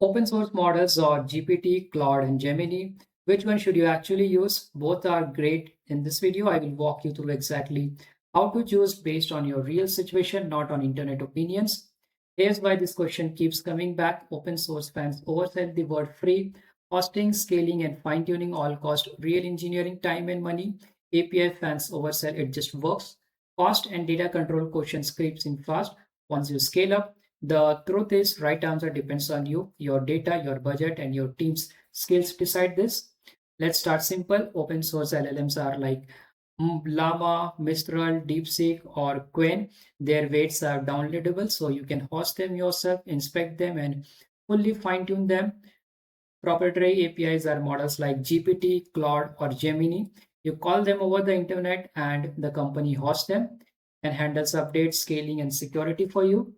Open source models are GPT, Claude, and Gemini. Which one should you actually use? Both are great. In this video, I will walk you through exactly how to choose based on your real situation, not on internet opinions. Here's why this question keeps coming back. Open source fans oversell the word free. Hosting, scaling, and fine tuning all cost real engineering time and money. API fans oversell it just works. Cost and data control questions creeps in fast. Once you scale up, the truth is, right answer depends on you, your data, your budget, and your team's skills decide this. Let's start simple. Open source LLMs are like Llama, Mistral, DeepSeek, or Quen. Their weights are downloadable, so you can host them yourself, inspect them, and fully fine tune them. Proprietary APIs are models like GPT, Claude, or Gemini. You call them over the internet, and the company hosts them and handles updates, scaling, and security for you.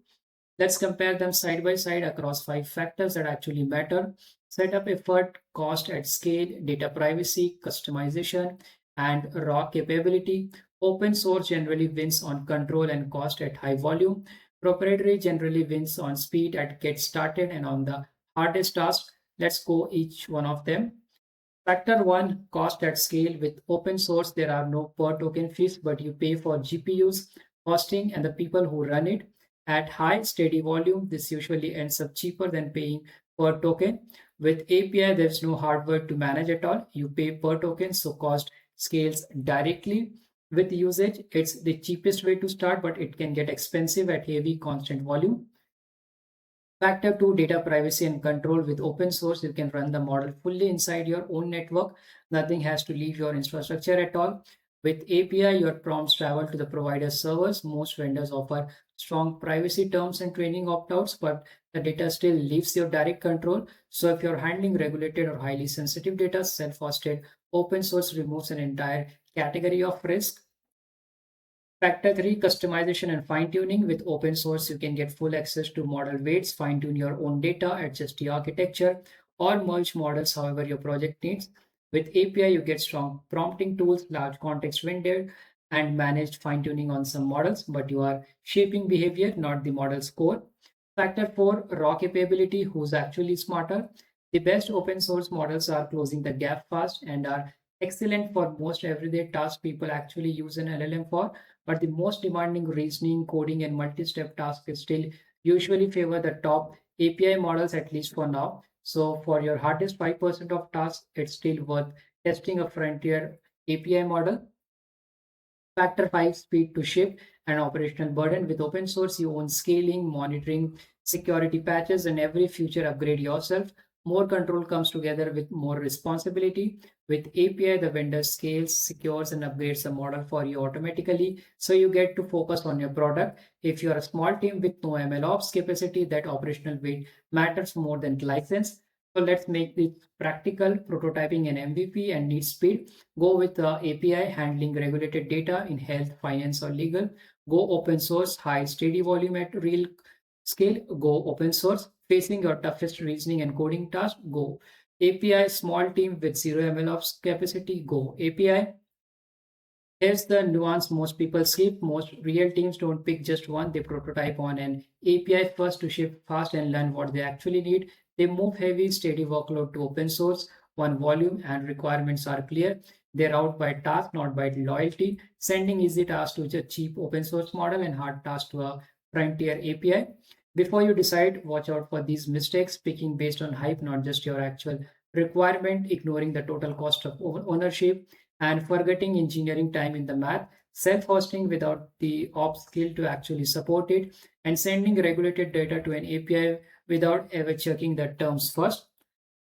Let's compare them side by side across five factors that actually matter: setup effort, cost at scale, data privacy, customization, and raw capability. Open source generally wins on control and cost at high volume. Proprietary generally wins on speed at get started and on the hardest task. Let's go each one of them. Factor one, cost at scale. With open source, there are no per token fees, but you pay for GPUs, hosting, and the people who run it. At high, steady volume, this usually ends up cheaper than paying per token. With API, there's no hardware to manage at all. You pay per token, so cost scales directly. With usage, it's the cheapest way to start, but it can get expensive at heavy constant volume. Factor 2, data privacy and control. With open source, you can run the model fully inside your own network. Nothing has to leave your infrastructure at all. With API, your prompts travel to the provider servers. Most vendors offer strong privacy terms and training opt-outs, but the data still leaves your direct control. So if you're handling regulated or highly sensitive data, self-hosted open source removes an entire category of risk. Factor 3, customization and fine tuning. With open source, you can get full access to model weights, fine tune your own data, adjust the architecture, or merge models however your project needs. With API, you get strong prompting tools, large context window, and managed fine tuning on some models, but you are shaping behavior, not the model's core. Factor 4, raw capability. Who's actually smarter? The best open source models are closing the gap fast and are excellent for most everyday tasks people actually use an LLM for, but the most demanding reasoning, coding, and multi-step tasks still usually favor the top API models, at least for now. So for your hardest 5% of tasks, it's still worth testing a frontier API model. Factor 5, speed to ship and operational burden. With open source, you own scaling, monitoring, security patches, and every future upgrade yourself. More control comes together with more responsibility. With API, the vendor scales, secures, and upgrades the model for you automatically. So you get to focus on your product. If you are a small team with no MLOps capacity, that operational weight matters more than license. So let's make this practical. Prototyping an MVP and need speed. Go with the API handling regulated data in health, finance, or legal. Go open source, high steady volume at real scale. Go open source. Facing your toughest reasoning and coding task. Go API. Small team with zero MLOps capacity. Go API. Here's the nuance most people skip. Most real teams don't pick just one. They prototype on an API first to ship fast and learn what they actually need. They move heavy, steady workload to open source. One volume and requirements are clear. They're out by task, not by loyalty. Sending easy tasks to a cheap open source model and hard tasks to a frontier API. Before you decide, watch out for these mistakes, picking based on hype, not just your actual requirement, ignoring the total cost of ownership, and forgetting engineering time in the math, self-hosting without the ops skill to actually support it, and sending regulated data to an API without ever checking the terms first.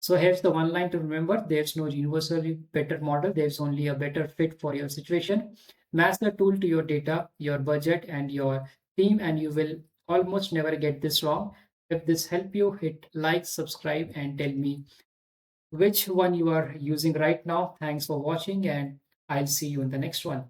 So here's the one line to remember: there's no universally better model, there's only a better fit for your situation. Match the tool to your data, your budget, and your team, and you will almost never get this wrong. If this helped you, hit like, subscribe, and tell me which one you are using right now. Thanks for watching, and I'll see you in the next one.